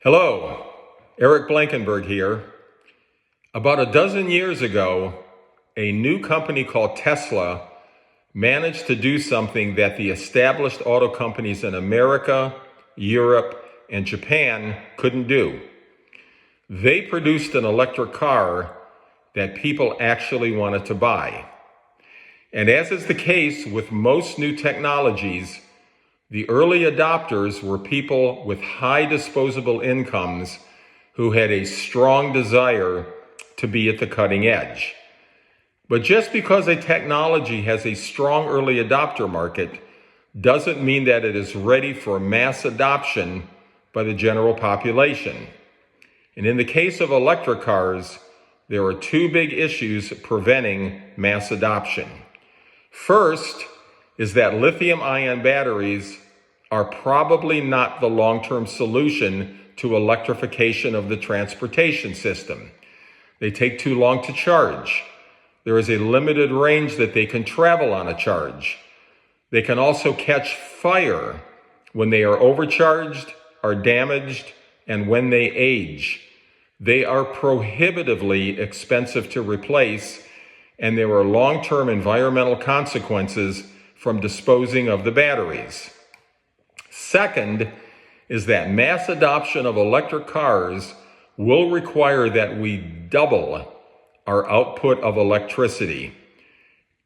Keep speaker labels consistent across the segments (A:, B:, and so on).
A: Hello, Eric Blankenberg here. About a dozen years ago, a new company called Tesla managed to do something that the established auto companies in America, Europe, and Japan couldn't do. They produced an electric car that people actually wanted to buy. And as is the case with most new technologies, the early adopters were people with high disposable incomes who had a strong desire to be at the cutting edge. But just because a technology has a strong early adopter market doesn't mean that it is ready for mass adoption by the general population. And in the case of electric cars, there are two big issues preventing mass adoption. First is that lithium-ion batteries are probably not the long-term solution to electrification of the transportation system. They take too long to charge. There is a limited range that they can travel on a charge. They can also catch fire when they are overcharged, are damaged, and when they age. They are prohibitively expensive to replace, and there are long-term environmental consequences from disposing of the batteries. Second is that mass adoption of electric cars will require that we double our output of electricity.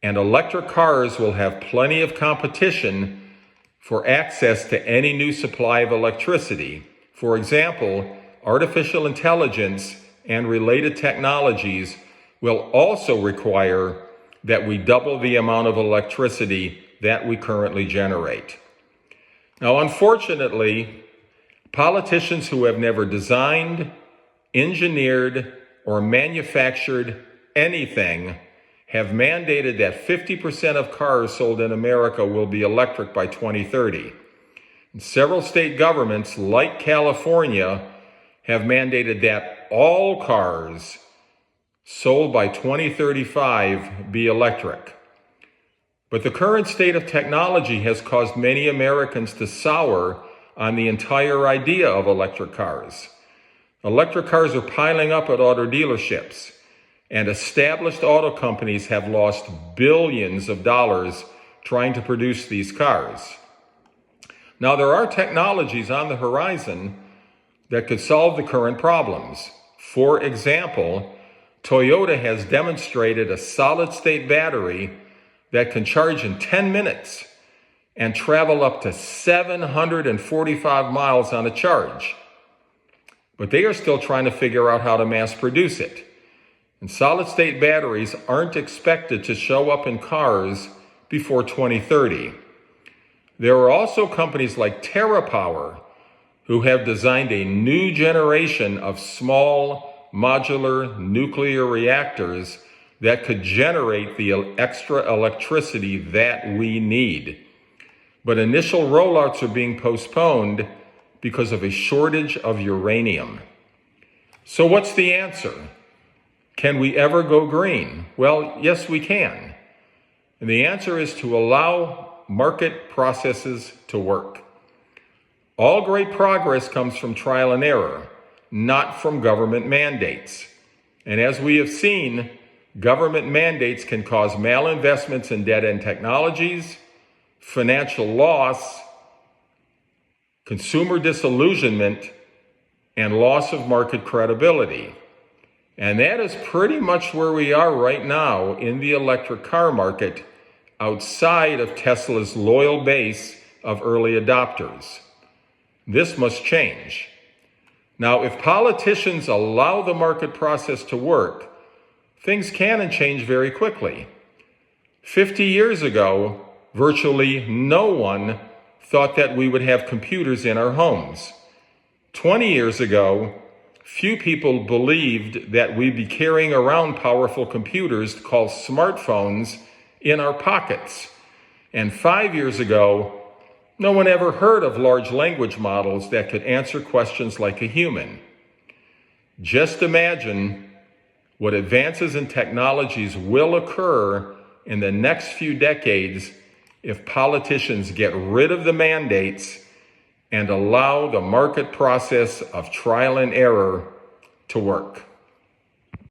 A: And electric cars will have plenty of competition for access to any new supply of electricity. For example, artificial intelligence and related technologies will also require that we double the amount of electricity that we currently generate. Now, unfortunately, politicians who have never designed, engineered, or manufactured anything have mandated that 50% of cars sold in America will be electric by 2030. And several state governments, like California, have mandated that all cars sold by 2035 be electric. But the current state of technology has caused many Americans to sour on the entire idea of electric cars. Electric cars are piling up at auto dealerships, and established auto companies have lost billions of dollars trying to produce these cars. Now, there are technologies on the horizon that could solve the current problems. For example, Toyota has demonstrated a solid-state battery that can charge in 10 minutes and travel up to 745 miles on a charge. But they are still trying to figure out how to mass produce it. And solid-state batteries aren't expected to show up in cars before 2030. There are also companies like TerraPower who have designed a new generation of small modular nuclear reactors that could generate the extra electricity that we need. But initial rollouts are being postponed because of a shortage of uranium. So what's the answer? Can we ever go green? Well, yes, we can. And the answer is to allow market processes to work. All great progress comes from trial and error, not from government mandates. And as we have seen, government mandates can cause malinvestments in dead-end technologies, financial loss, consumer disillusionment, and loss of market credibility. And that is pretty much where we are right now in the electric car market, outside of Tesla's loyal base of early adopters. This must change. Now, if politicians allow the market process to work, things can and change very quickly. 50 years ago, virtually no one thought that we would have computers in our homes. 20 years ago, few people believed that we'd be carrying around powerful computers called smartphones in our pockets. And 5 years ago, no one ever heard of large language models that could answer questions like a human. Just imagine what advances in technologies will occur in the next few decades if politicians get rid of the mandates and allow the market process of trial and error to work.